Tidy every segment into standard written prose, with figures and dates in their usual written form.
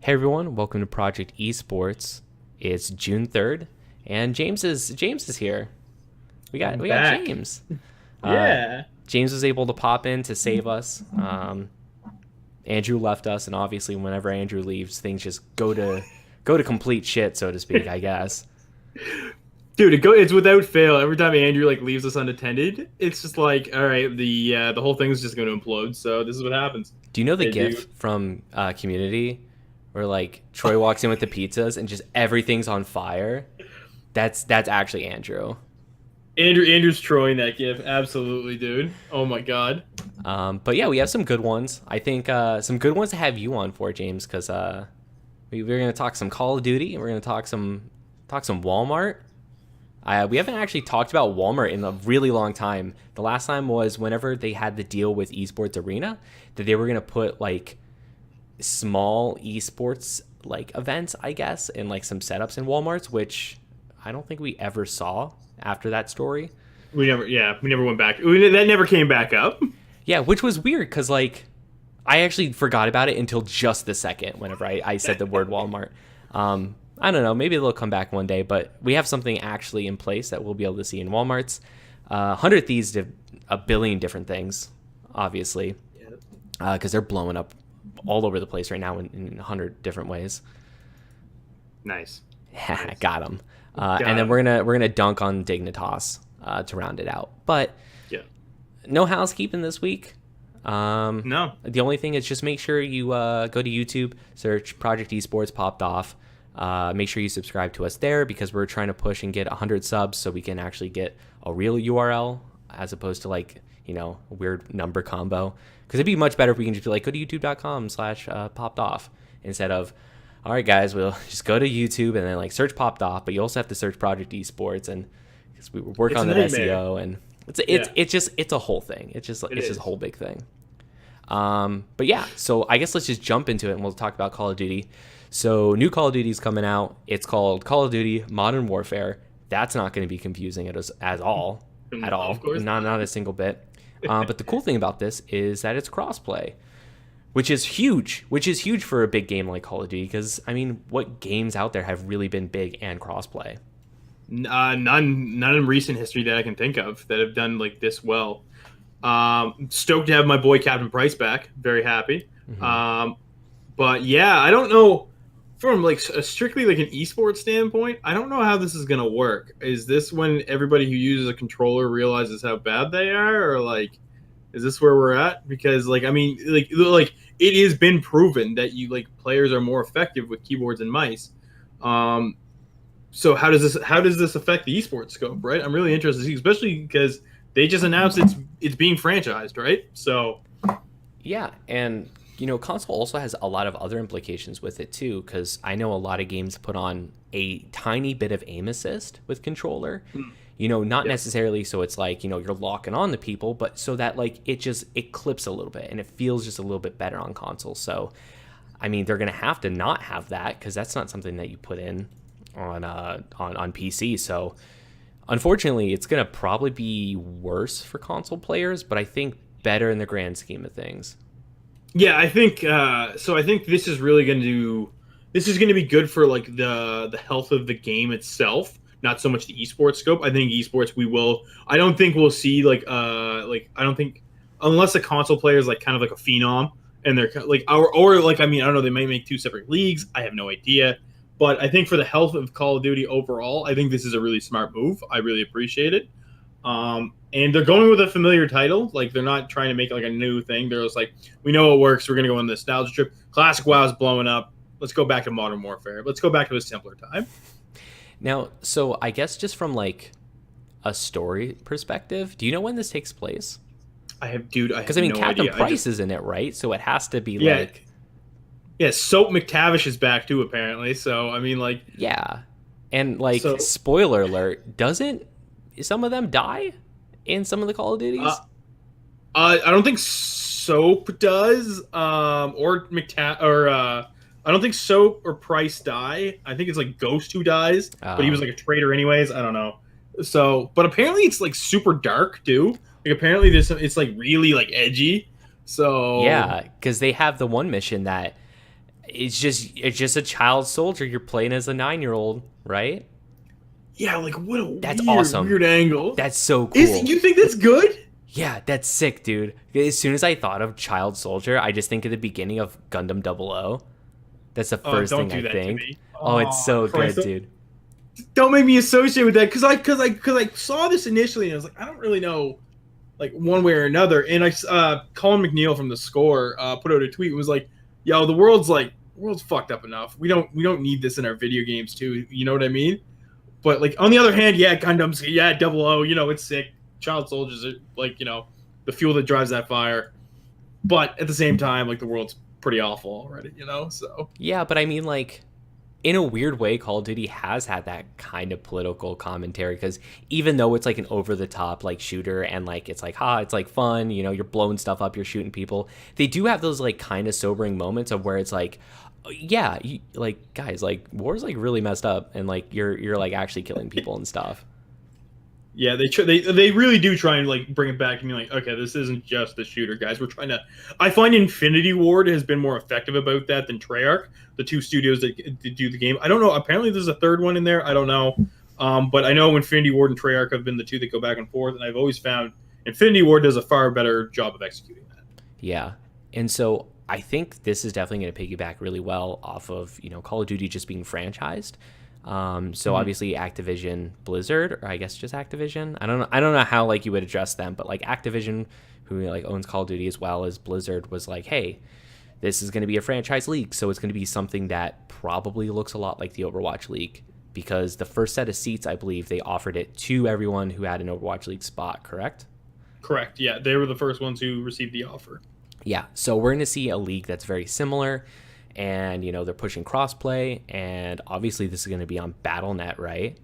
Hey everyone, welcome to Project Esports. It's June 3rd, and James is here. We got I'm we got back. James. Uh, Yeah. James was able to pop in to save us. Andrew left us, and obviously, whenever Andrew leaves, things just go to complete shit, so to speak. I guess. Dude, it's without fail. Every time Andrew leaves us unattended, it's just like, all right, the whole thing's just going to implode. So this is what happens. Do you know the They do. GIF from Community, where like Troy walks in with the pizzas and just everything's on fire? That's actually Andrew. Andrew's trolling that gif. Absolutely, dude. Oh my god. But yeah, we have some good ones. I think some good ones to have you on for, James, because we're gonna talk some Call of Duty and we're gonna talk some Walmart. We haven't actually talked about Walmart in a really long time. The last time was whenever they had the deal with Esports Arena that they were gonna put like small esports like events, I guess, and like some setups in Walmarts, which I don't think we ever saw after that story. We never went back. That never came back up. Yeah, which was weird because like I actually forgot about it until just the second whenever I said the word Walmart. I don't know, maybe they'll come back one day, but we have something actually in place that we'll be able to see in Walmarts. 100 Thieves did a billion different things, obviously, Yeah. because they're blowing up all over the place right now in 100 different ways. Nice. Nice. Got them. And Got then him. we're gonna dunk on Dignitas to round it out. But Yeah. no housekeeping this week. No. The only thing is just make sure you go to YouTube, search Project Esports popped off. Make sure you subscribe to us there because we're trying to push and get 100 subs so we can actually get a real URL as opposed to like, a weird number combo. Because it'd be much better if we can just be like, go to youtube.com/popped off instead of, all right, guys, we'll just go to YouTube and then like search popped off. But you also have to search Project Esports and because we work It's a on that nightmare. SEO and Yeah. it's a whole thing. It It's just a is. whole big thing. But yeah, so I guess let's just jump into it and we'll talk about Call of Duty. So new Call of Duty is coming out. It's called Call of Duty Modern Warfare. That's not going to be confusing at all, at Of all, course not. not a single bit. But the cool thing about this is that it's crossplay, which is huge. Which is huge for a big game like Call of Duty because I mean, what games out there have really been big and crossplay? None in recent history that I can think of that have done like this well. Stoked to have my boy Captain Price back. Very happy. Mm-hmm. But yeah, I don't know from like a strictly like an esports standpoint. I don't know how this is gonna work. Is this when everybody who uses a controller realizes how bad they are, or like, is this where we're at? Because like, I mean, like it has been proven that you like players are more effective with keyboards and mice. Um, so how does this affect the esports scope? Right, I'm really interested to see, especially because they just announced it's being franchised, right? So Yeah, and console also has a lot of other implications with it too, because I know a lot of games put on a tiny bit of aim assist with controller. Not yeah, necessarily so it's like you're locking on the people, but so that like it clips a little bit and it feels just a little bit better on console. So, I mean, they're gonna have to not have that because that's not something that you put in on PC. So, unfortunately, it's gonna probably be worse for console players, but I think better in the grand scheme of things. yeah, I think so. I think this is going to be good for like the health of the game itself, not so much the esports scope. I think esports we will. I don't think we'll see like I don't think unless a console player is like kind of like a phenom and they're like or like I mean I don't know, they might make two separate leagues. I have no idea. But I think for the health of Call of Duty overall, I think this is a really smart move. I really appreciate it. And they're going with a familiar title. Like they're not trying to make like a new thing. They're just like, we know it works. We're gonna go on the nostalgia trip. Classic WoW is blowing up. Let's go back to Modern Warfare. Let's go back to a simpler time. Now, so I guess just from like a story perspective, do you know when this takes place? I Because have I mean, no Captain idea. I Price just is in it, right? So it has to be yeah like, yeah. Soap McTavish is back too apparently. So I mean like yeah. And like, so spoiler alert, doesn't some of them die in some of the Call of uh, Duties? I don't think Soap does. Or I don't think Soap or Price die. I think it's like Ghost who dies, but he was Oh, like a traitor anyways. I don't know. So, but apparently it's like super dark too. Like apparently it's like really like edgy. So yeah, because they have the one mission that it's just a child soldier. You're playing as a 9-year-old, right? Yeah, like what a That's weird, awesome. weird angle. That's so Is cool. you think that's good? Yeah, that's sick, dude. As soon as I thought of child soldier, I just think of the beginning of Gundam 00. That's the Oh, first don't thing I do that to think. me. Oh, it's Oh, so Christ. good, dude. Don't make me associate with that because I saw this initially and I was like, I don't really know like one way or another. And Colin McNeil from the Score put out a tweet and was like, "Yo, the world's fucked up enough. We don't need this in our video games too. You know what I mean?" But like on the other hand, yeah, Gundams, yeah, double O, it's sick. Child soldiers are like the fuel that drives that fire. But at the same time, like the world's pretty awful already, So Yeah, but I mean, like, in a weird way, Call of Duty has had that kind of political commentary because even though it's like an over the top like shooter and like it's like it's like fun, you're blowing stuff up, you're shooting people. They do have those like kind of sobering moments of where it's like, yeah, like guys, like war's like really messed up and like you're like actually killing people and stuff. yeah, they really do try and like bring it back and be like, okay, this isn't just a shooter, guys. We're trying to. I find Infinity Ward has been more effective about that than Treyarch, the two studios that do the game. I don't know. Apparently, there's a third one in there. I don't know, but I know Infinity Ward and Treyarch have been the two that go back and forth, and I've always found Infinity Ward does a far better job of executing that. Yeah, and so I think this is definitely going to piggyback really well off of Call of Duty just being franchised. So obviously Activision Blizzard, or I guess just Activision. I don't know how like you would address them, but like Activision, who like owns Call of Duty as well as Blizzard, was like, hey, this is going to be a franchise league, so it's going to be something that probably looks a lot like the Overwatch League because the first set of seats, I believe, they offered it to everyone who had an Overwatch League spot. Correct? Correct. Yeah, they were the first ones who received the offer. Yeah. So we're going to see a league that's very similar. And they're pushing crossplay, and obviously this is going to be on BattleNet, right?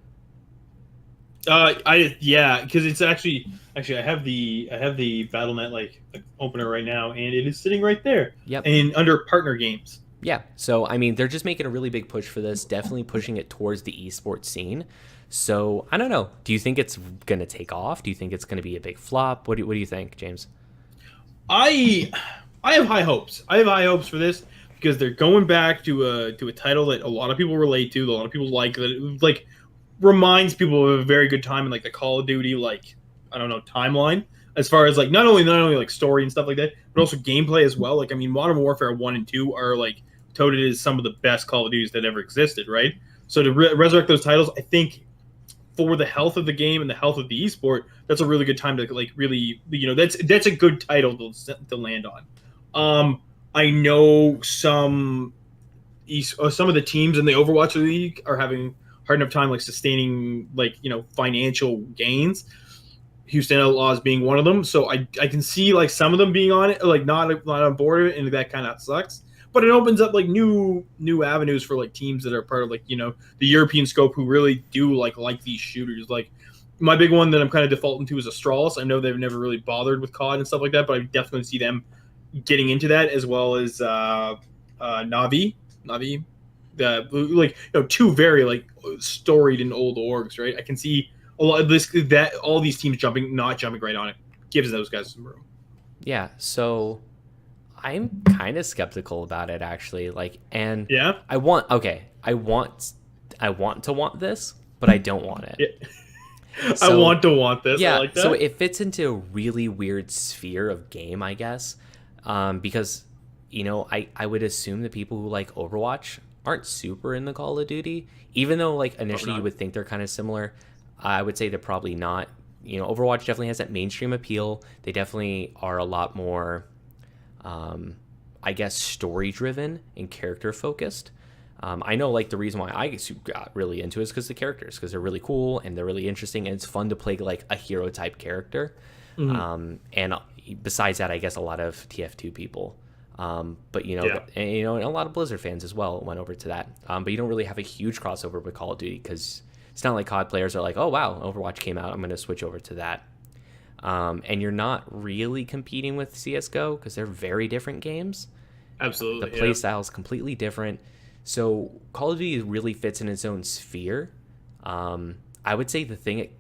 Because it's actually I have the BattleNet like opener right now, and it is sitting right there. Yep. And under partner games. Yeah. So I mean, they're just making a really big push for this, definitely pushing it towards the esports scene. So I don't know. Do you think it's going to take off? Do you think it's going to be a big flop? What do you think, James? I have high hopes. I have high hopes for this. Because they're going back to a title that a lot of people relate to, that a lot of people like, that it, like reminds people of a very good time in like the Call of Duty timeline as far as like not only like story and stuff like that, but also gameplay as well. Like I mean, Modern Warfare 1 and 2 are like touted as some of the best Call of Duties that ever existed, right? So to resurrect those titles, I think for the health of the game and the health of the esport, that's a really good time to like really that's a good title to land on. I know some of the teams in the Overwatch League are having hard enough time like sustaining like financial gains. Houston Outlaws being one of them, so I can see like some of them being on it, like not on board, and that kind of sucks. But it opens up like new avenues for like teams that are part of like the European scope who really do like these shooters. Like my big one that I'm kind of defaulting to is Astralis. I know they've never really bothered with CoD and stuff like that, but I definitely see them getting into that, as well as Navi, the like two very like storied and old orgs, right? I can see a lot of this that all these teams not jumping right on it gives those guys some room. Yeah. So I'm kind of skeptical about it actually. Like, and Yeah, I want to want this, but I don't want it. Yeah. So, I want to want this. Yeah, I like that. so it fits into a really weird sphere of game, I guess. Because I would assume the people who like Overwatch aren't super in the Call of Duty, even though like initially you would think they're kind of similar. I would say they're probably not. Overwatch definitely has that mainstream appeal. They definitely are a lot more, I guess, story driven and character focused. I know like the reason why I got really into it is because the characters, because they're really cool and they're really interesting and it's fun to play like a hero type character. Mm-hmm. And besides that, I guess a lot of TF2 people, but Yeah. and a lot of Blizzard fans as well went over to that. But you don't really have a huge crossover with Call of Duty because it's not like COD players are like, oh wow, Overwatch came out, I'm going to switch over to that. And you're not really competing with CS:GO because they're very different games. Absolutely, The play style is completely different. So Call of Duty really fits in its own sphere. I would say the thing it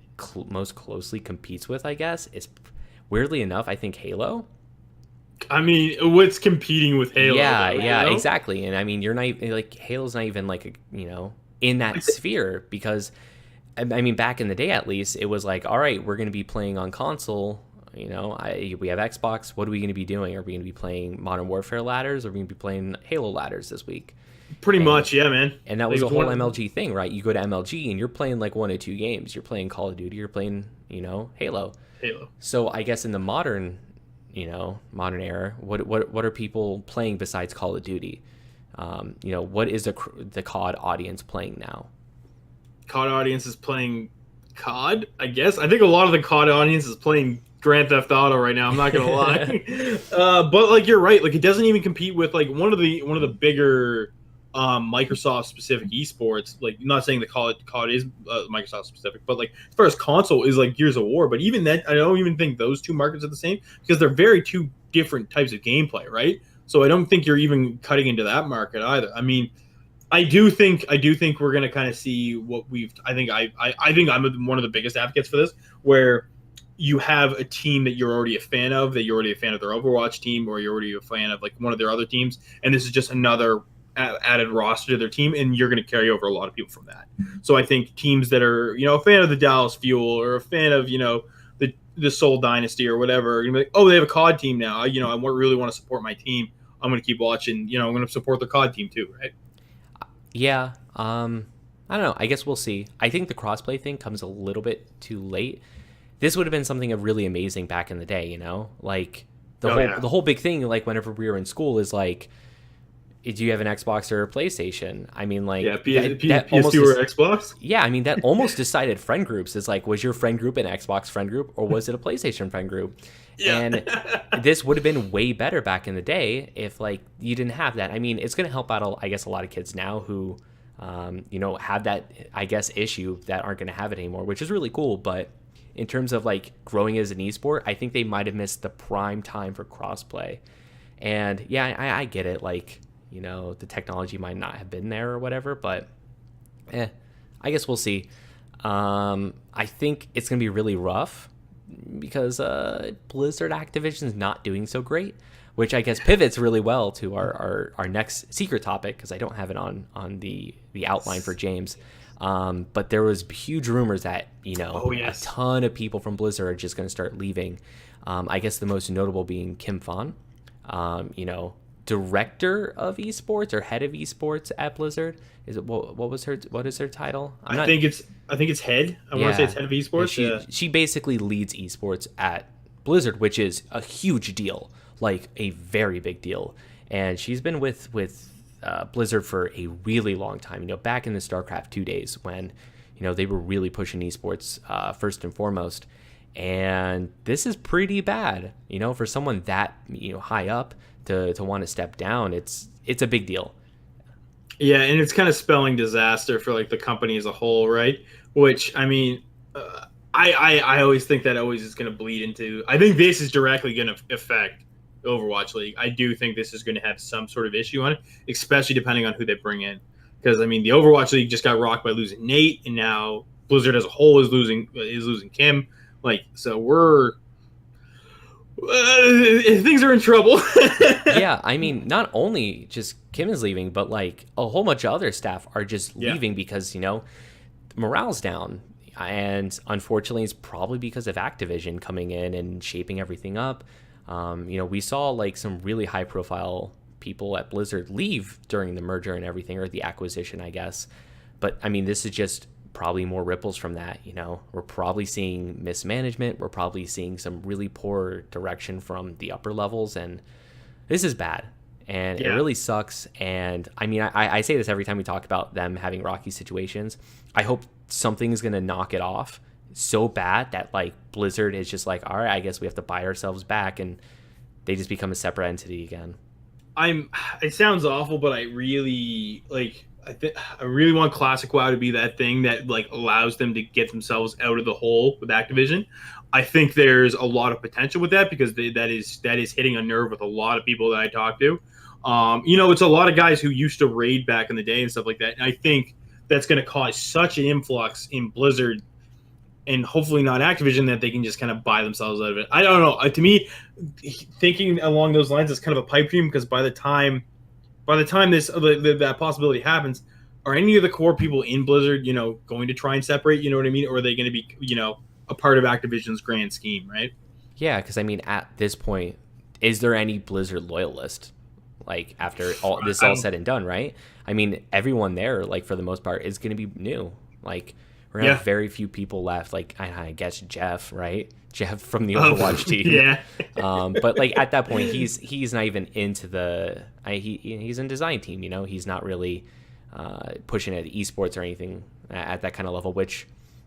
most closely competes with, I guess, is weirdly enough, I think Halo. I mean, what's competing with Halo Yeah, though? You yeah, know, exactly. And I mean, you're not like Halo's not even like in that sphere because I mean, back in the day at least, it was like, all right, we're going to be playing on console. We have Xbox. What are we going to be doing? Are we going to be playing Modern Warfare ladders? Or are we going to be playing Halo ladders this week? pretty And much, yeah, man. and that Like was it a was whole one. MLG thing, right? You go to MLG and you're playing like one or two games. You're playing Call of Duty. You're playing Halo. Halo. So I guess in the modern era, what are people playing besides Call of Duty? What is the COD audience playing now? COD audience is playing COD, I guess. I think a lot of the COD audience is playing Grand Theft Auto right now. I'm not gonna lie, but like you're right. Like it doesn't even compete with like one of the bigger Microsoft specific esports. Like not saying the COD is Microsoft specific, but like as far as console is like Gears of War. But even that, I don't even think those two markets are the same because they're very two different types of gameplay, right? So I don't think you're even cutting into that market either. I mean, I do think we're gonna kind of see what we've. I think I'm one of the biggest advocates for this, where you have a team that you're already a fan of, that you're already a fan of their Overwatch team, or you're already a fan of like one of their other teams, and this is just another added roster to their team, and you're going to carry over a lot of people from that. So I think teams that are a fan of the Dallas Fuel or a fan of the Soul Dynasty or whatever, you're like, oh, they have a COD team now. I really want to support my team. I'm going to keep watching. I'm going to support the COD team too, right? Yeah. I don't know. I guess we'll see. I think the crossplay thing comes a little bit too late. This would have been something really amazing back in the day, Like the whole big thing, like whenever we were in school, is like, do you have an Xbox or a PlayStation? I mean, like Yeah, that almost PS2 or Xbox. yeah, I mean that almost decided friend groups. Is like, was your friend group an Xbox friend group or was it a PlayStation friend group? Yeah. And this would have been way better back in the day if like you didn't have that. I mean, it's going to help out, I guess, a lot of kids now who, have that, I guess, issue that aren't going to have it anymore, which is really cool. But in terms of like growing as an esport, I think they might have missed the prime time for crossplay. And yeah, I get it. Like, the technology might not have been there or whatever, but I guess we'll see. I think it's going to be really rough because Blizzard Activision's not doing so great, which I guess pivots really well to our next secret topic because I don't have it on the outline for James. But there was huge rumors that, Oh, yes. a ton of people from Blizzard are just going to start leaving. I guess the most notable being Kim Fan, director of esports or head of esports at Blizzard. Is it what is her title? I think it's head. I want to say it's head of esports. She basically leads esports at Blizzard, which is a huge deal, like a very big deal. And she's been with Blizzard for a really long time. Back in the StarCraft 2 days when they were really pushing esports first and foremost. And this is pretty bad, for someone that high up to want to step down. It's a big deal. Yeah, and it's kind of spelling disaster for like the company as a whole, right? Which I mean, I always think that always is going to bleed into. I think this is directly going to affect Overwatch League. I do think this is going to have some sort of issue on it, especially depending on who they bring in. Because I mean, the Overwatch League just got rocked by losing Nate, and now Blizzard as a whole is losing Kim. Like, so we're things are in trouble. Yeah, I mean, not only just Kim is leaving, but like a whole bunch of other staff are just leaving because morale's down, and unfortunately, it's probably because of Activision coming in and shaping everything up. We saw like some really high-profile people at Blizzard leave during the merger and everything, or the acquisition, I guess. But I mean, this is just probably more ripples from that. We're probably seeing mismanagement. We're probably seeing some really poor direction from the upper levels, and this is bad. And it really sucks. And I mean, I say this every time we talk about them having rocky situations. I hope something is going to knock it off so bad that like Blizzard is just like, all right, I guess we have to buy ourselves back, and they just become a separate entity again. It sounds awful, but I really like. I really want Classic WoW to be that thing that like allows them to get themselves out of the hole with Activision. I think there's a lot of potential with that because that is hitting a nerve with a lot of people that I talk to. It's a lot of guys who used to raid back in the day and stuff like that. And I think that's going to cause such an influx in Blizzard and hopefully not Activision, that they can just kind of buy themselves out of it. I don't know. To me, thinking along those lines is kind of a pipe dream, because by the time this that possibility happens, are any of the core people in Blizzard, going to try and separate? You know what I mean? Or are they going to be, a part of Activision's grand scheme, right? Yeah, because I mean, at this point, is there any Blizzard loyalist? Like after all this is all said and done, right? I mean, everyone there, like for the most part, is going to be new. Like we're gonna have very few people left. Like I guess Jeff, right? Jeff from the Overwatch team. Yeah. But like at that point, he's not even into he's in design team. He's not really pushing at esports or anything at that kind of level. Which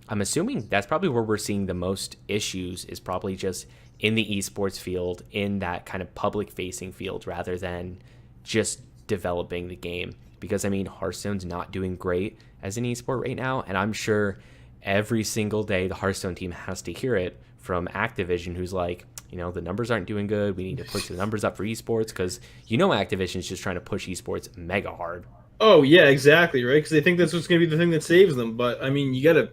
I'm assuming that's probably where we're seeing the most issues, is probably just in the esports field, in that kind of public facing field, rather than just developing the game. Because I mean, Hearthstone's not doing great as an esport right now, and I'm sure every single day the Hearthstone team has to hear it from Activision, who's like, the numbers aren't doing good, we need to push the numbers up for esports, because Activision's just trying to push esports mega hard. Oh yeah, exactly, right? Because they think that's what's going to be the thing that saves them. But I mean, you gotta,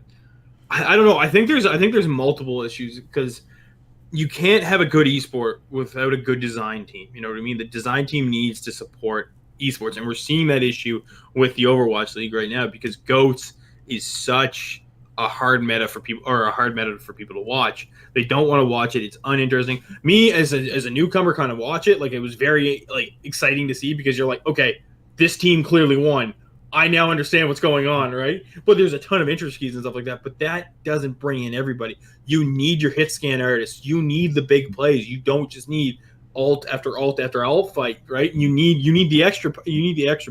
I don't know. I think there's multiple issues, because you can't have a good esport without a good design team. You know what I mean? The design team needs to support esports, and we're seeing that issue with the Overwatch League right now, because GOATS is such a hard meta for people, to watch. They don't want to watch it. It's uninteresting. Me as a newcomer kind of watch it. Like, it was very exciting to see, because you're like, okay, this team clearly won. I now understand what's going on, right? But there's a ton of interest keys and stuff like that. But that doesn't bring in everybody. You need your hit scan artists. You need the big plays. You don't just need alt after alt after alt fight, right? You need the extra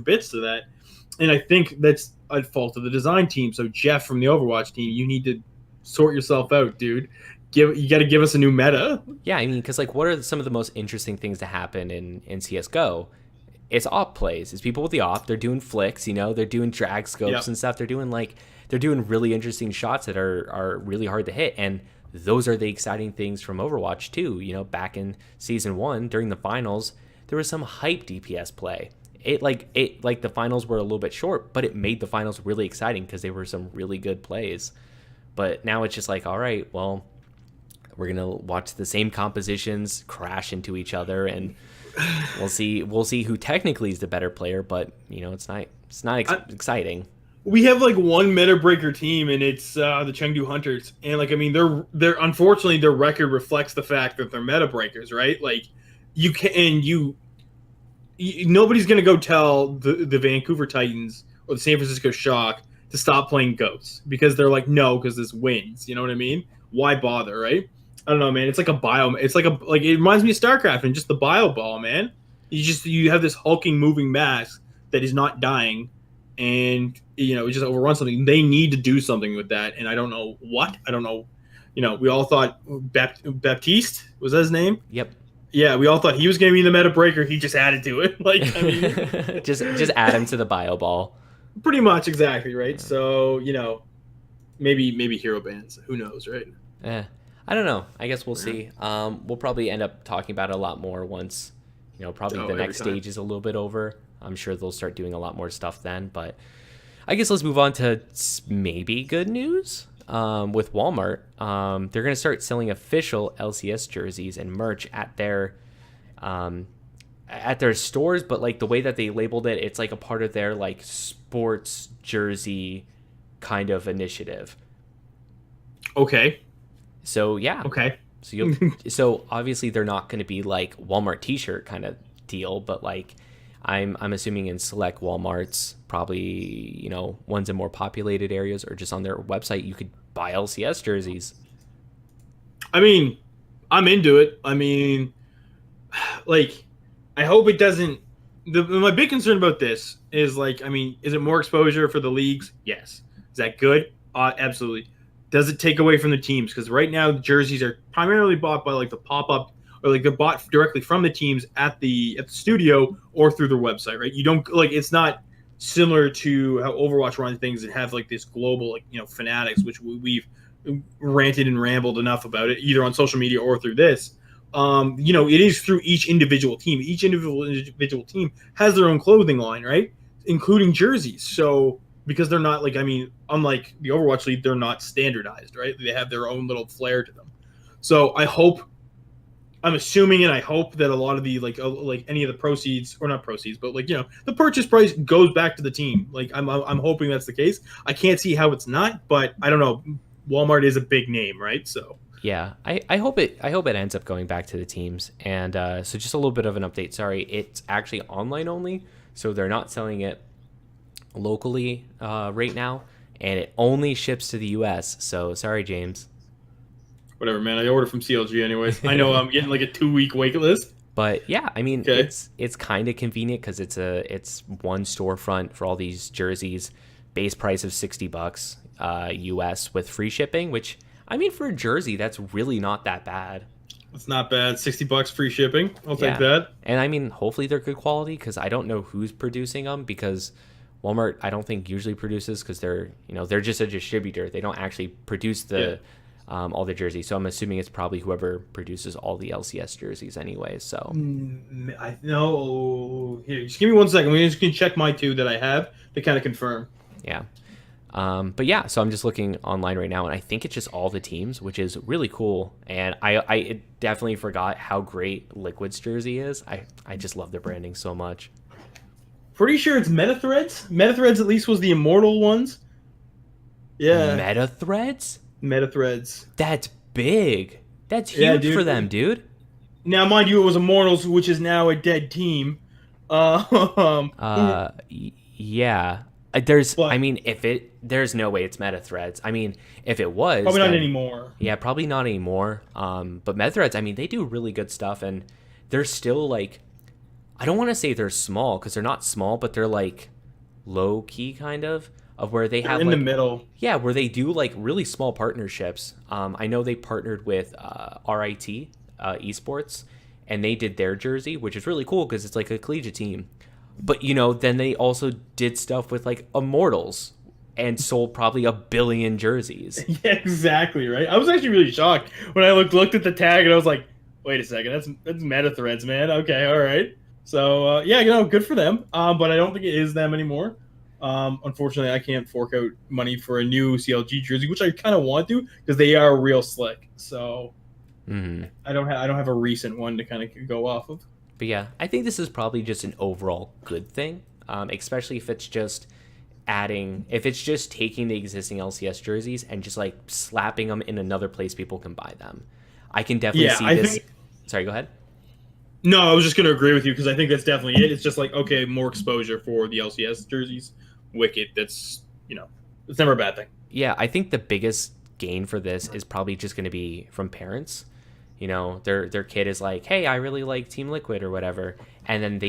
bits to that. And I think that's a fault of the design team. So Jeff from the Overwatch team, you need to sort yourself out, dude. You got to give us a new meta. Yeah, I mean, because what are some of the most interesting things to happen in CS:GO? It's op plays. It's people with the op. They're doing flicks, they're doing drag scopes and stuff. They're doing really interesting shots that are really hard to hit. And those are the exciting things from Overwatch too. Back in season 1 during the finals, there was some hype DPS play. It the finals were a little bit short, but it made the finals really exciting because they were some really good plays. But now it's just like, all right, well, we're gonna watch the same compositions crash into each other, and we'll see who technically is the better player, but it's not exciting. We have one meta breaker team, and it's the Chengdu Hunters, and they're unfortunately, their record reflects the fact that they're meta breakers, right? Nobody's gonna go tell the Vancouver Titans or the San Francisco Shock to stop playing Ghosts, because they're like, no, because this wins. You know what I mean? Why bother, right? I don't know, man. It's like a bio. It's it reminds me of StarCraft and just the bio ball, man. You have this hulking moving mass that is not dying, and it just overruns something. They need to do something with that, and I don't know what. I don't know. We all thought Baptiste, was that his name? Yep. Yeah, we all thought he was going to be the meta breaker. He just added to it. just add him to the bio ball. Pretty much, exactly, right? So maybe hero bans. Who knows, right? Yeah. I don't know. I guess we'll see. We'll probably end up talking about it a lot more once, probably the next stage is a little bit over. I'm sure they'll start doing a lot more stuff then. But I guess let's move on to maybe good news with Walmart. They're going to start selling official LCS jerseys and merch at their stores. But the way that they labeled it, it's a part of their sports jersey kind of initiative. Okay. So yeah. Okay. So obviously they're not going to be Walmart T-shirt kind of deal, but I'm assuming in select Walmarts, probably ones in more populated areas or just on their website, you could buy LCS jerseys. I mean, I'm into it. I mean, I hope it doesn't. My big concern about this is is it more exposure for the leagues? Yes. Is that good? Absolutely. Does it take away from the teams? Because right now the jerseys are primarily bought by the pop-up, or they're bought directly from the teams at the studio or through their website, right? You don't it's not similar to how Overwatch runs things and have this global fanatics, which we've ranted and rambled enough about it, either on social media or through this. It is through each individual team. Each individual team has their own clothing line, right? Including jerseys. So because they're not like, I mean, unlike the Overwatch League, they're not standardized, right? They have their own little flair to them. So I'm assuming and I hope that a lot of the like any of the proceeds, or not proceeds, but like, the purchase price goes back to the team. Like I'm hoping that's the case. I can't see how it's not, but I don't know. Walmart is a big name, right? So Yeah, I hope it ends up going back to the teams. And so just a little bit of an update. Sorry, it's actually online only, so they're not selling it locally right now, and it only ships to the U.S. So sorry, James. whatever, man. I ordered from CLG anyways. I know I'm getting like a 2-week wait list. But yeah, I mean, Okay. it's kind of convenient because it's one storefront for all these jerseys, base price of $60 US with free shipping, which I mean for a jersey that's really not that bad. It's not bad. $60 free shipping. I'll Yeah, take that. and I mean hopefully they're good quality because I don't know who's producing them because Walmart I don't think usually produces because they're just a distributor. They don't actually produce the all the jerseys. So I'm assuming it's probably whoever produces all the LCS jerseys anyway. So I know. Here, just give me 1 second. We just can check my two that I have to kind of confirm. yeah. But yeah, so I'm just looking online right now, and I think it's just all the teams, which is really cool. And I definitely forgot how great Liquid's jersey is. I just love their branding so much. Pretty sure it's Metathreads. Metathreads at least was the immortal ones. Yeah, Meta threads? Metathreads. That's big. That's Yeah, huge dude. for them, dude. Now, mind you, it was Immortals, which is now a dead team. Yeah. There's, But- I mean, there's no way it's Meta threads. I mean, if it was, Probably not then- anymore. Yeah, probably not anymore. But Metathreads, I mean, they do really good stuff, and they're still like, I don't want to say they're small because they're not small, but they're like low key kind of where they have In like the middle. yeah, where they do like really small partnerships. I know they partnered with RIT Esports, and they did their jersey, which is really cool because it's like a collegiate team. But then they also did stuff with like Immortals and sold probably 1 billion jerseys. Yeah, exactly, right? I was actually really shocked when I looked at the tag and I was like, wait a second, that's Metathreads, man. Okay, all right. So, yeah, good for them. But I don't think it is them anymore. Unfortunately, I can't fork out money for a new CLG jersey, which I kind of want to because they are real slick. So I don't have a recent one to kind of go off of. But yeah, I think this is probably just an overall good thing, especially if it's just taking the existing LCS jerseys and just like slapping them in another place people can buy them. I can definitely see this. Sorry, go ahead. No, I was just going to agree with you because I think that's definitely it. It's just like, okay, more exposure for the LCS jerseys. Wicked. That's, it's never a bad thing. Yeah, I think the biggest gain for this is probably just going to be from parents. Their kid is like, hey, I really like Team Liquid or whatever. And then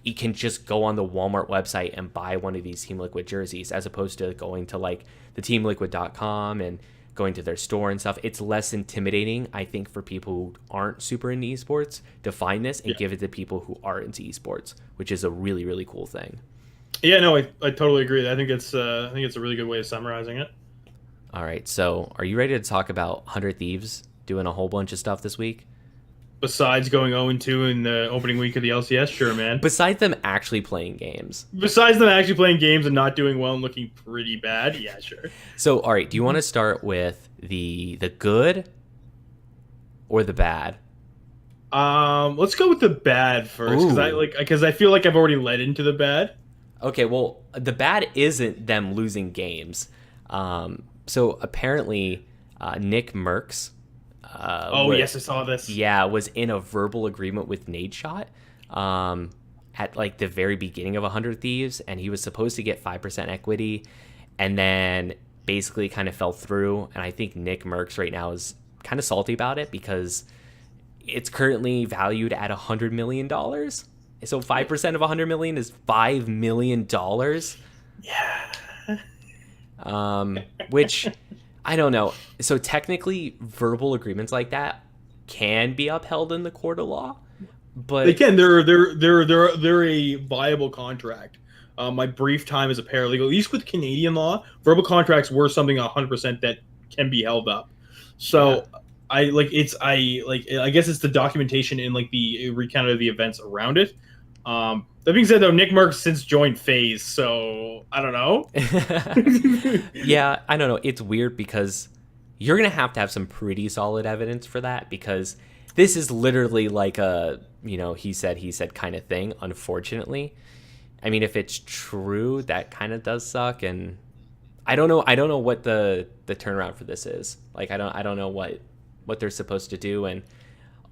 you can just go on the Walmart website and buy one of these Team Liquid jerseys as opposed to going to like the teamliquid.com and going to their store and stuff. It's less intimidating, I think, for people who aren't super into esports to find this and give it to people who are into esports, which is a really, really cool thing. Yeah, no, I totally agree. I think it's a really good way of summarizing it. All right, so are you ready to talk about 100 Thieves doing a whole bunch of stuff this week? Besides going 0-2 in the opening week of the LCS, sure, man. Besides them actually playing games. Besides them actually playing games and not doing well and looking pretty bad, yeah, sure. So, all right, do you want to start with the good or the bad? Let's go with the bad first because I feel like I've already led into the bad. Okay, well, the bad isn't them losing games. So apparently, Nick Merckx. Yes, I saw this. Yeah, was in a verbal agreement with Nadeshot at like the very beginning of 100 Thieves, and he was supposed to get 5% equity, and then basically kind of fell through. And I think Nick Merckx right now is kind of salty about it because it's currently valued at $100 million. So 5% of 100 million is $5 million. Yeah. Which I don't know. So technically, verbal agreements like that can be upheld in the court of law, but they can. They're a viable contract. My brief time as a paralegal, at least with Canadian law, verbal contracts were something 100% that can be held up. So I guess it's the documentation and like the recount of the events around it. That being said, though, Nick Merckx since joined FaZe, so I don't know. Yeah, I don't know. It's weird because you're going to have some pretty solid evidence for that, because this is literally like a, he said kind of thing, unfortunately. I mean, if it's true, that kind of does suck, and I don't know what the turnaround for this is. Like, I don't know what they're supposed to do, and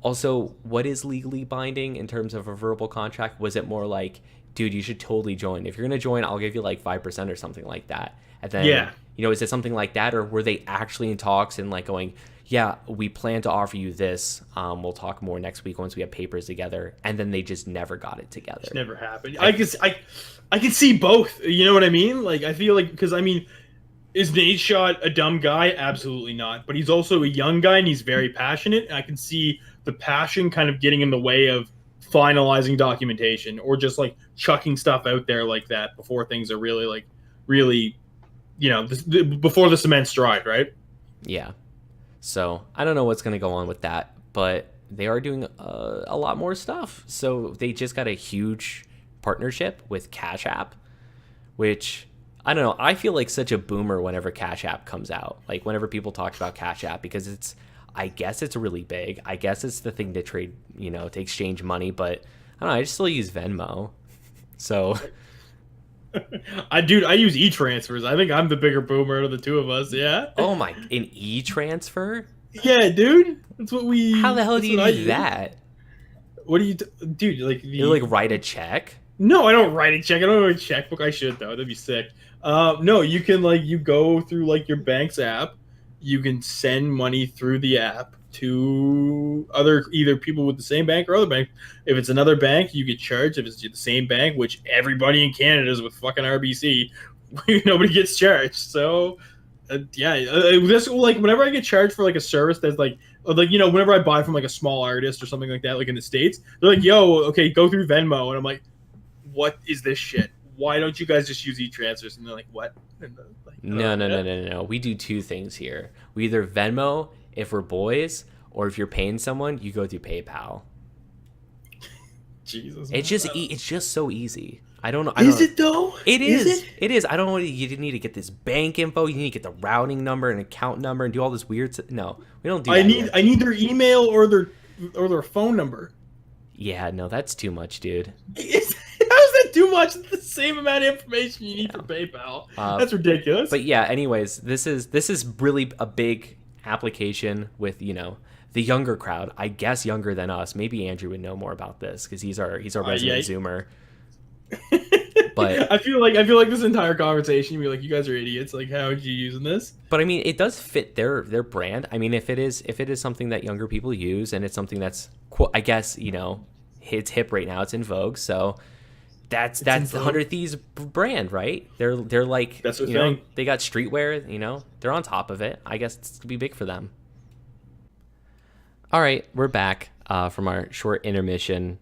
also, what is legally binding in terms of a verbal contract? Was it more like, dude, you should totally join. If you're going to join, I'll give you like 5% or something like that. And then, Yeah. Is it something like that? Or were they actually in talks and like going, yeah, we plan to offer you this. We'll talk more next week once we have papers together. And then they just never got it together. It's never happened. I can see both. You know what I mean? Like, I feel like, because I mean, is Nate Shot a dumb guy? Absolutely not. But he's also a young guy and he's very passionate. And I can see the passion kind of getting in the way of finalizing documentation or just like chucking stuff out there like that before things are really, before the cement's dried, right? Yeah. So I don't know what's going to go on with that, but they are doing a lot more stuff. So they just got a huge partnership with Cash App, which I don't know. I feel like such a boomer whenever Cash App comes out. Like whenever people talk about Cash App, because I guess it's really big. I guess it's the thing to trade, to exchange money. But I don't know. I just still use Venmo. So I use e-transfers. I think I'm the bigger boomer of the two of us. Yeah. Oh my, an e-transfer? Yeah, dude. That's what we. How the hell do you do that? What do you, dude? Like you like write a check? No, I don't write a check. I don't have a checkbook. I should though. That'd be sick. No, you can you go through your bank's app. You can send money through the app to either people with the same bank or other bank. If it's another bank, you get charged. If it's the same bank, which everybody in Canada is with fucking RBC, nobody gets charged. So, this whenever I get charged for a service that's whenever I buy from a small artist or something like that, like in the States, they're like, "Yo, okay, go through Venmo," and I'm like, "What is this shit? Why don't you guys just use e-transfers?" And they're like, "What?" No. We do two things here. We either Venmo if we're boys, or if you're paying someone, you go through PayPal. Jesus. It's just so easy. I don't know. Is it though? It is. It is. I don't know. You need to get this bank info. You need to get the routing number and account number and do all this weird stuff. No, we don't do that. I need their email or their phone number. Yeah, no, that's too much, dude. How is that too much? It's the same amount of information you need for PayPal. That's ridiculous. But yeah, anyways, this is really a big application with the younger crowd. I guess younger than us. Maybe Andrew would know more about this because he's our resident Zoomer. But I feel like this entire conversation, you'd be like, you guys are idiots. Like, how are you using this? But I mean, it does fit their brand. I mean, if it is something that younger people use and it's something that's I guess it's hip right now, it's in vogue. So that's the 100 Thieves brand, right? They're like, that's the thing. They got streetwear. They're on top of it. I guess it's gonna be big for them. All right, we're back from our short intermission.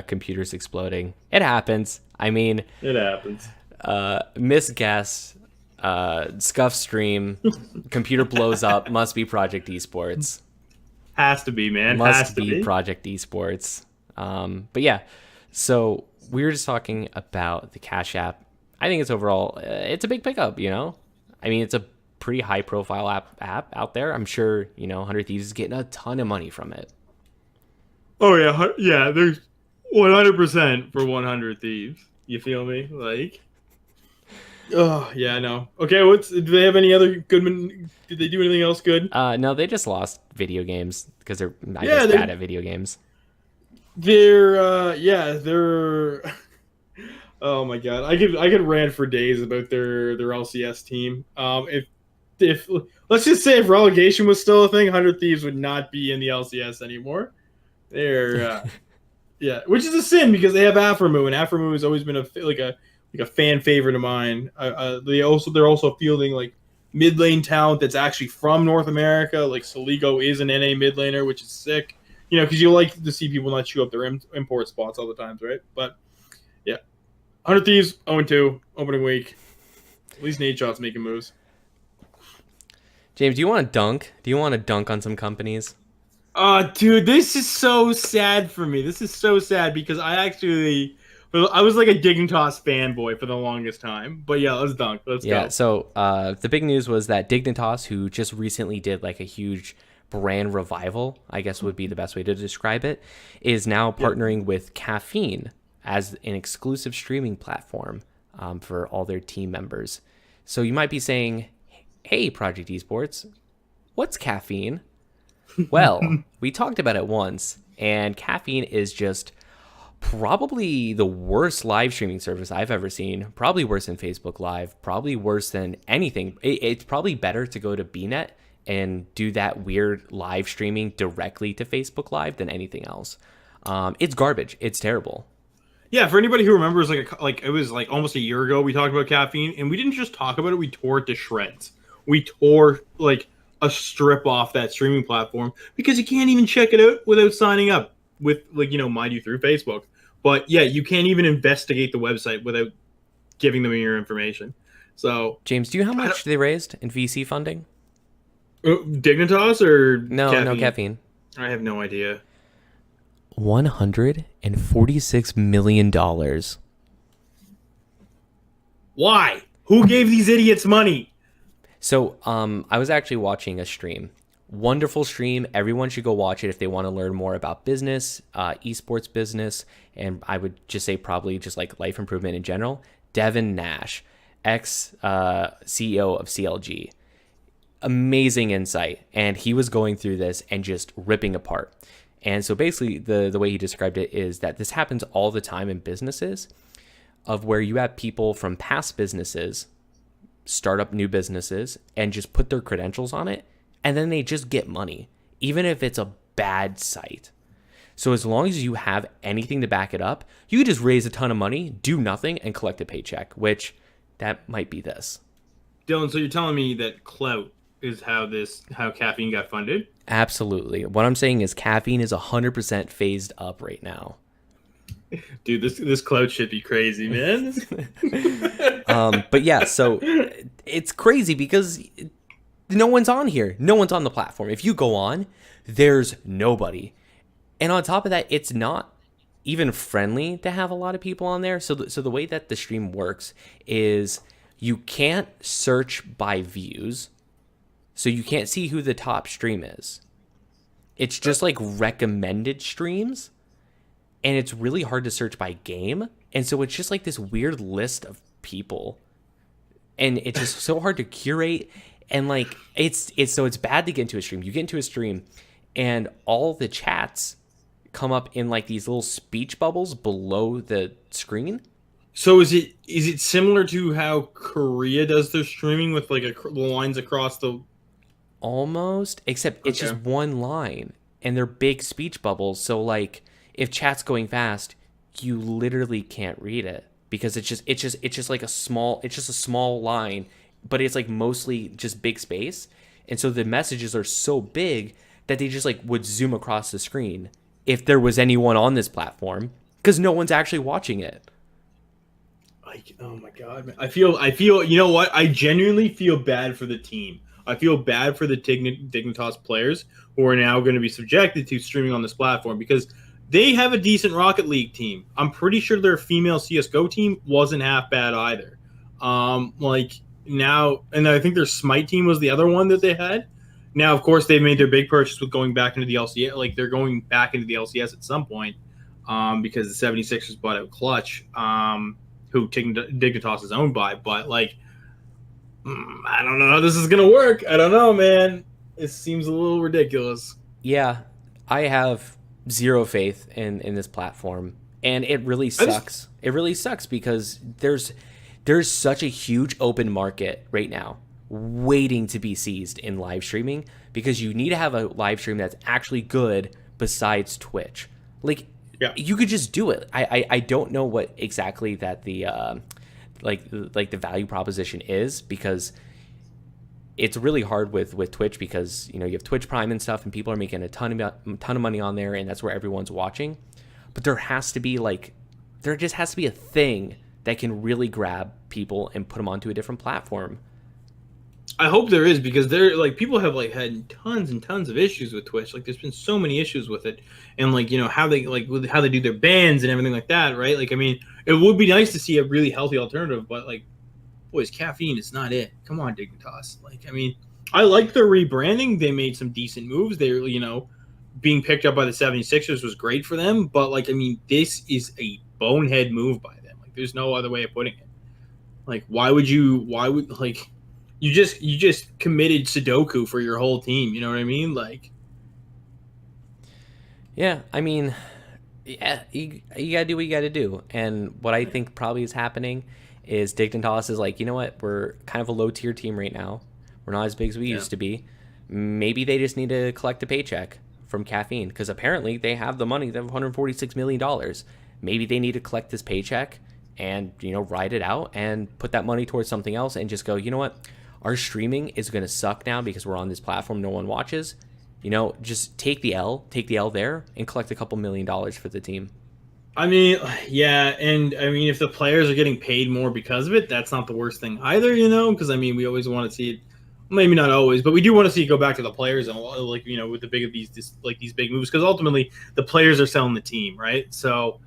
Computers exploding. It happens. I mean, it happens. Misguess, scuff stream, computer blows up. Must be Project Esports. Has to be, man. Must be Project Esports. But yeah, so we were just talking about the Cash App. I think it's overall, it's a big pickup. I mean, it's a pretty high profile app out there. I'm sure 100 Thieves is getting a ton of money from it. Oh yeah. There's 100% for 100 Thieves. You feel me? Oh yeah, I know. Okay, do they have any other good? Did they do anything else good? No, they just lost video games because they're bad at video games. They're oh my god, I could rant for days about their LCS team. If let's just say if relegation was still a thing, 100 Thieves would not be in the LCS anymore. They're yeah, which is a sin because they have Aframu, and Aframu has always been a fan favorite of mine. They're also fielding mid lane talent that's actually from North America. Like Soligo is an NA mid laner, which is sick. Because you like to see people not chew up their import spots all the times, right? But yeah, 100 Thieves 0-2 opening week. At least Nate Shot's making moves. James, do you want to dunk? Do you want to dunk on some companies? Dude, this is so sad for me. This is so sad because I actually But I was like a Dignitas fanboy for the longest time. But yeah, let's dunk. Let's Yeah, go. so the big news was that Dignitas, who just recently did like a huge brand revival, I guess would be the best way to describe it, is now Yep. partnering with Caffeine as an exclusive streaming platform for all their team members. So you might be saying, hey, Project Esports, what's Caffeine? Well, we talked about it once, and Caffeine is just probably the worst live streaming service I've ever seen. Probably worse than Facebook Live. Probably worse than anything. It's probably better to go to BNet and do that weird live streaming directly to Facebook Live than anything else. It's garbage. It's terrible. Yeah, for anybody who remembers, like it was like almost a year ago, we talked about Caffeine, and we didn't just talk about it; we tore it to shreds. We tore like a strip off that streaming platform because you can't even check it out without signing up with, like, mind you, through Facebook. But yeah, you can't even investigate the website without giving them your information. So James, do you know how much they raised in VC funding? Dignitas or No, no, Caffeine? Caffeine. I have no idea. $146 million. Why? Who gave these idiots money? So, I was actually watching a stream. Wonderful stream. Everyone should go watch it if they want to learn more about business, esports business, and I would just say probably just like life improvement in general. Devin Nash, ex CEO of CLG, amazing insight, and he was going through this and just ripping apart. And so basically, the way he described it is that this happens all the time in businesses, of where you have people from past businesses start up new businesses and just put their credentials on it, and then they just get money, even if it's a bad site. So as long as you have anything to back it up, you could just raise a ton of money, do nothing, and collect a paycheck, which that might be this. Dylan, so you're telling me that clout is how Caffeine got funded? Absolutely. What I'm saying is Caffeine is 100% phased up right now. Dude, this clout should be crazy, man. But yeah, so it's crazy because no one's on here. No one's on the platform. If you go on, there's nobody. And on top of that, it's not even friendly to have a lot of people on there. So the way that the stream works is you can't search by views. So you can't see who the top stream is. It's just like recommended streams. And it's really hard to search by game. And so it's just like this weird list of people. And it's just so hard to curate. And like it's bad to get into a stream. You get into a stream and all the chats come up in like these little speech bubbles below the screen. So is it similar to how Korea does their streaming with like the lines across the... Almost, except it's just one line and they're big speech bubbles. So like if chat's going fast, you literally can't read it because it's just like a small line, but it's like mostly just big space. And so the messages are so big that they just like would zoom across the screen if there was anyone on this platform, because no one's actually watching it. Like, oh my god, man. I feel you know what? I genuinely feel bad for the team. I feel bad for the Dignitas players who are now going to be subjected to streaming on this platform because they have a decent Rocket League team. I'm pretty sure their female CS:GO team wasn't half bad either. Like now, and I think their Smite team was the other one that they had. Now, of course, they've made their big purchase with going back into the LCS. Like they're going back into the LCS at some point because the 76ers bought out Clutch, who Dignitas is owned by. But like, I don't know how this is gonna work. I don't know, man. It seems a little ridiculous. Yeah, I have zero faith in this platform, and it really sucks. It really sucks because there's such a huge open market right now waiting to be seized in live streaming, because you need to have a live stream that's actually good besides Twitch. Like, yeah, you could just do it. I don't know what exactly that the like the value proposition is, because it's really hard with Twitch, because you have Twitch Prime and stuff, and people are making a ton of money on there, and that's where everyone's watching. But there just has to be a thing that can really grab people and put them onto a different platform. I hope there is, because there like people have like had tons and tons of issues with Twitch. Like there's been so many issues with it, and like how they how they do their bans and everything like that, right? Like I mean, it would be nice to see a really healthy alternative, but like, boys, Caffeine is not it. Come on, Dignitas. Like I mean, I like their rebranding. They made some decent moves. They're being picked up by the 76ers was great for them, but like I mean, this is a bonehead move by them. Like there's no other way of putting it. Like why would like you just committed Sudoku for your whole team, you know what I mean? Like Yeah, I mean, yeah, you gotta do what you gotta do. And what I think probably is happening is Dignitas is like, you know what, we're kind of a low tier team right now. We're not as big as we used to be. Maybe they just need to collect a paycheck from Caffeine, because apparently they have the money. They have $146 million. Maybe they need to collect this paycheck and ride it out and put that money towards something else and just go, you know what, our streaming is going to suck now because we're on this platform no one watches. Just take the L there and collect a couple $1 million for the team. I mean, yeah, and I mean, if the players are getting paid more because of it, that's not the worst thing either, because I mean, we always want to see it. Maybe not always, but we do want to see it go back to the players, and like with the big of these big moves, because ultimately the players are selling the team, right? So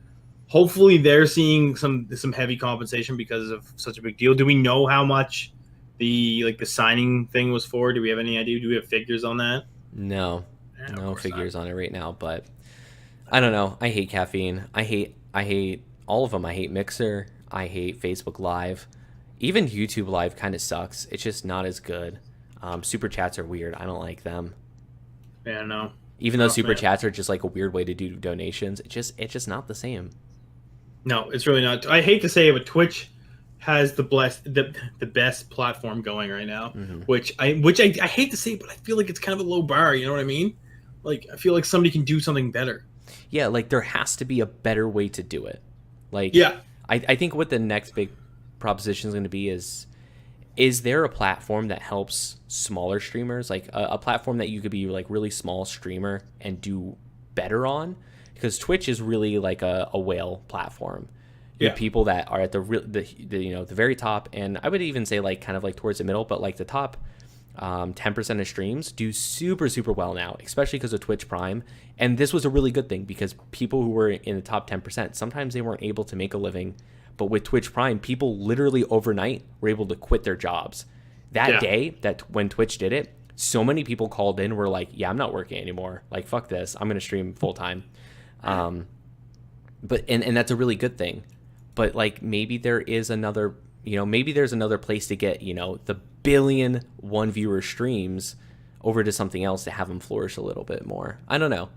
hopefully they're seeing some heavy compensation because of such a big deal. Do we know how much the signing thing was for? Do we have any idea? Do we have figures on that? No figures on it right now, but I don't know. I hate Caffeine. I hate all of them. I hate Mixer. I hate Facebook Live. Even YouTube Live kind of sucks. It's just not as good. Super chats are weird. I don't like them. Yeah, no. Even though super chats are just like a weird way to do donations, it's just not the same. No, it's really not. I hate to say it, but Twitch has the best platform going right now. Mm-hmm. Which I hate to say, but I feel like it's kind of a low bar. You know what I mean? Like I feel like somebody can do something better. Yeah, like there has to be a better way to do it. Like yeah, I think what the next big proposition is going to be is there a platform that helps smaller streamers, like a platform that you could be like really small streamer and do better on? Because Twitch is really like a whale platform. You have people that are at the very top, and I would even say like kind of like towards the middle, but like the top 10% of streams do super, super well now, especially because of Twitch Prime. And this was a really good thing because people who were in the top 10%, sometimes they weren't able to make a living. But with Twitch Prime, people literally overnight were able to quit their jobs. That day, that when Twitch did it, so many people called in, were like, yeah, I'm not working anymore. Like, fuck this. I'm going to stream full time. But that's a really good thing. But like, maybe there is another, maybe there's another place to get, the billion one viewer streams over to something else to have them flourish a little bit more. I don't know.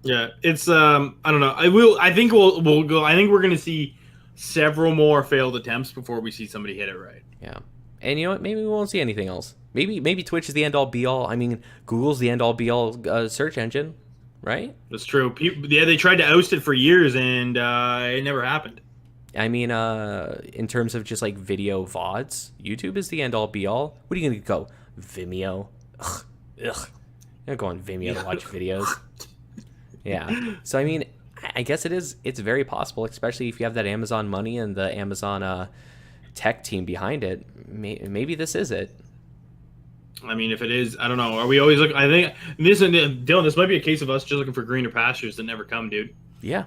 Yeah, it's I don't know. I think we'll go. I think we're gonna see several more failed attempts before we see somebody hit it right. Yeah, and you know what? Maybe we won't see anything else. Maybe Twitch is the end all be all. I mean, Google's the end all be all search engine, right? That's true. They tried to oust it for years, and it never happened. I mean, in terms of just like video VODs, YouTube is the end all be all. What are you gonna go? Vimeo? Ugh. You're gonna go on Vimeo to watch videos. Yeah. So, I mean, I guess it's very possible, especially if you have that Amazon money and the Amazon tech team behind it. Maybe this is it. I mean, if it is, I don't know. Are we always looking? I think Dylan, this might be a case of us just looking for greener pastures that never come, dude. Yeah.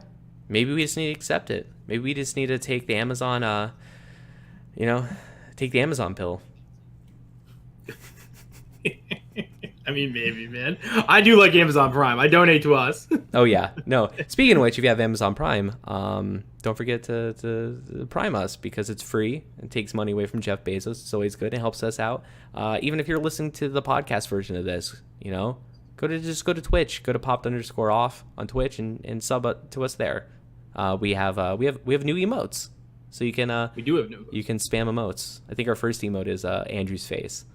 Maybe we just need to accept it. Maybe we just need to take the Amazon, take the Amazon pill. I mean, maybe, man. I do like Amazon Prime. I donate to us. Oh, yeah. No. Speaking of which, if you have Amazon Prime, don't forget to Prime us because it's free. It takes money away from Jeff Bezos. It's always good. It helps us out. Even if you're listening to the podcast version of this, go to Twitch. Go to popped_off on Twitch and sub to us there. We have new emotes, so you can we do have new emotes. You can spam emotes. I think our first emote is Andrew's face.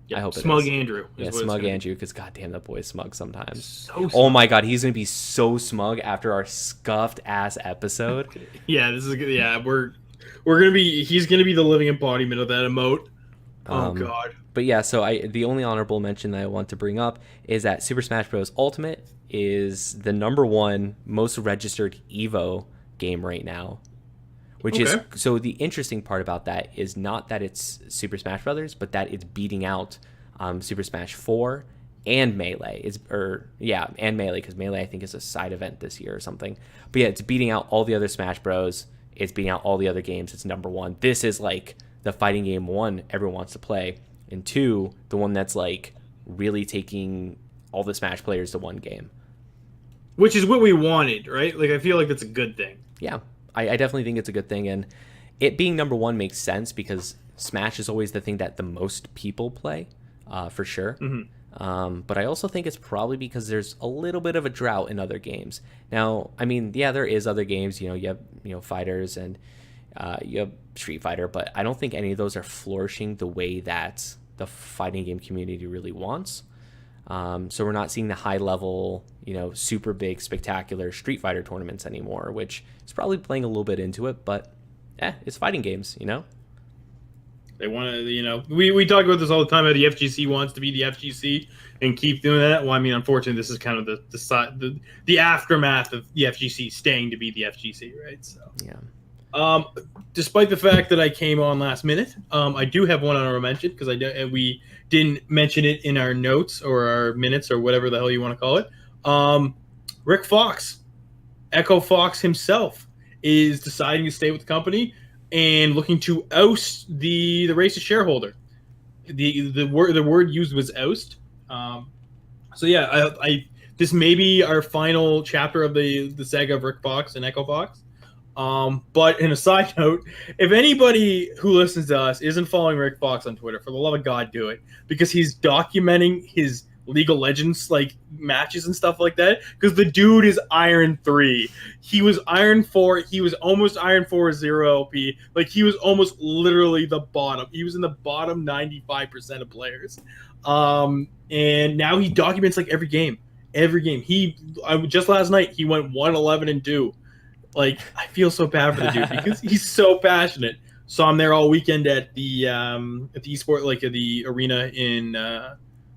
Yeah, I hope Smug Andrew. Yeah, Smug Andrew, because goddamn, that boy is smug sometimes. So smug. Oh my god, he's gonna be so smug after our scuffed ass episode. Yeah, this is good. Yeah, we're gonna be. He's gonna be the living embodiment of that emote. Oh god. But yeah, so the only honorable mention that I want to bring up is that Super Smash Bros. Ultimate is the #1 most registered Evo game right now, which is so the interesting part about that is not that it's Super Smash Brothers, but that it's beating out Super Smash 4 and Melee and Melee, because Melee I think is a side event this year or something. But yeah, it's beating out all the other Smash Bros. It's beating out all the other games. It's number one. This is like the fighting game one everyone wants to play, and two, the one that's like really taking all the Smash players to one game. Which is what we wanted, right? Like, I feel like that's a good thing. Yeah, I definitely think it's a good thing, and it being number one makes sense because Smash is always the thing that the most people play, for sure. Mm-hmm. But I also think it's probably because there's a little bit of a drought in other games. Now, I mean, yeah, there is other games. You have fighters and you have Street Fighter, but I don't think any of those are flourishing the way that the fighting game community really wants. So we're not seeing the high level, super big, spectacular Street Fighter tournaments anymore, which is probably playing a little bit into it, but it's fighting games, They want to, we talk about this all the time, how the FGC wants to be the FGC and keep doing that. Well, I mean, unfortunately, this is kind of the aftermath of the FGC staying to be the FGC, right? So, yeah. Despite the fact that I came on last minute, I do have one honorable mention because we didn't mention it in our notes or our minutes or whatever the hell you want to call it. Rick Fox, Echo Fox himself, is deciding to stay with the company and looking to oust the racist shareholder. The word used was oust. So yeah, this may be our final chapter of the saga of Rick Fox and Echo Fox. But in a side note, if anybody who listens to us isn't following Rick Fox on Twitter, for the love of God, do it, because he's documenting his League of Legends matches and stuff like that. Because the dude is Iron 3. He was Iron 4. He was almost Iron 4 0 LP. He was almost literally the bottom. He was in the bottom 95% of players. And now he documents every game. Every game. Just last night he went 1-11-2. I feel so bad for the dude because he's so passionate. Saw him there all weekend at the esport, the arena in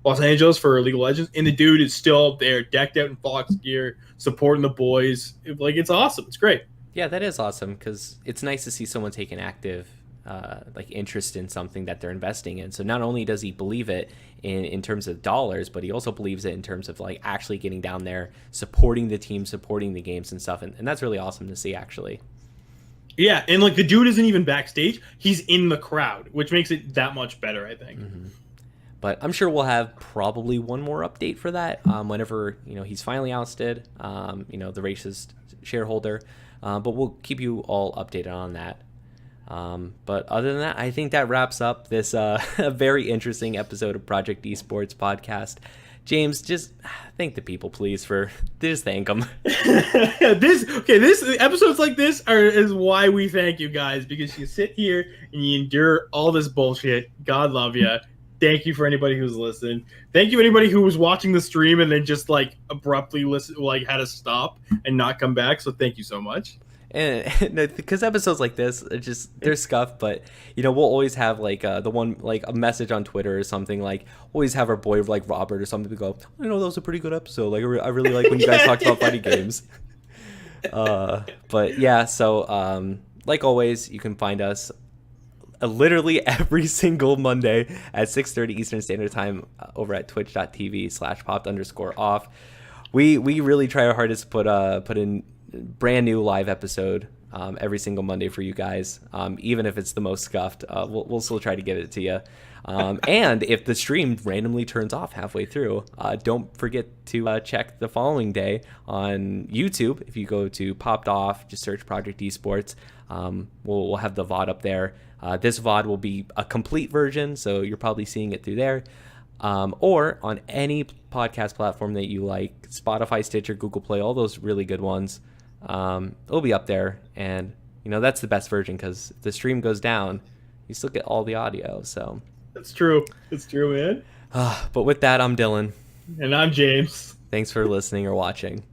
Los Angeles for League of Legends, and the dude is still there, decked out in Fox gear, supporting the boys. It's awesome. It's great. Yeah, that is awesome because it's nice to see someone take an active interest in something that they're investing in. So not only does he believe it in terms of dollars, but he also believes it in terms of actually getting down there, supporting the team, supporting the games and stuff. And that's really awesome to see, actually. Yeah, and the dude isn't even backstage. He's in the crowd, which makes it that much better, I think. Mm-hmm. But I'm sure we'll have probably one more update for that whenever he's finally ousted, the racist shareholder. But we'll keep you all updated on that. But other than that, I think that wraps up this very interesting episode of Project Esports podcast. James, just thank the people, please, just thank them. This episodes like this is why we thank you guys, because you sit here and you endure all this bullshit. God love you. Thank you for anybody who's listened. Thank you anybody who was watching the stream and then just abruptly had to stop and not come back. So thank you so much. And because episodes like this, they're scuffed, but we'll always have a message on Twitter or something, always have our boy Robert or something to go, that was a pretty good episode. I really like when you guys talked about fighting games. But yeah, so like always, you can find us literally every single Monday at 6:30 Eastern Standard Time over at twitch.tv/popped_off. We really try our hardest to put in brand new live episode every single Monday for you guys, even if it's the most scuffed. We'll still try to get it to you. And if the stream randomly turns off halfway through, don't forget to check the following day on YouTube. If you go to Popped Off, just search Project Esports. We'll have the VOD up there. This VOD will be a complete version, so you're probably seeing it through there. Or on any podcast platform that you like, Spotify, Stitcher, Google Play, all those really good ones. It'll be up there, and that's the best version, because if the stream goes down, you still get all the audio. So that's true. It's true, man. But with that, I'm Dylan. And I'm James. Thanks for listening or watching.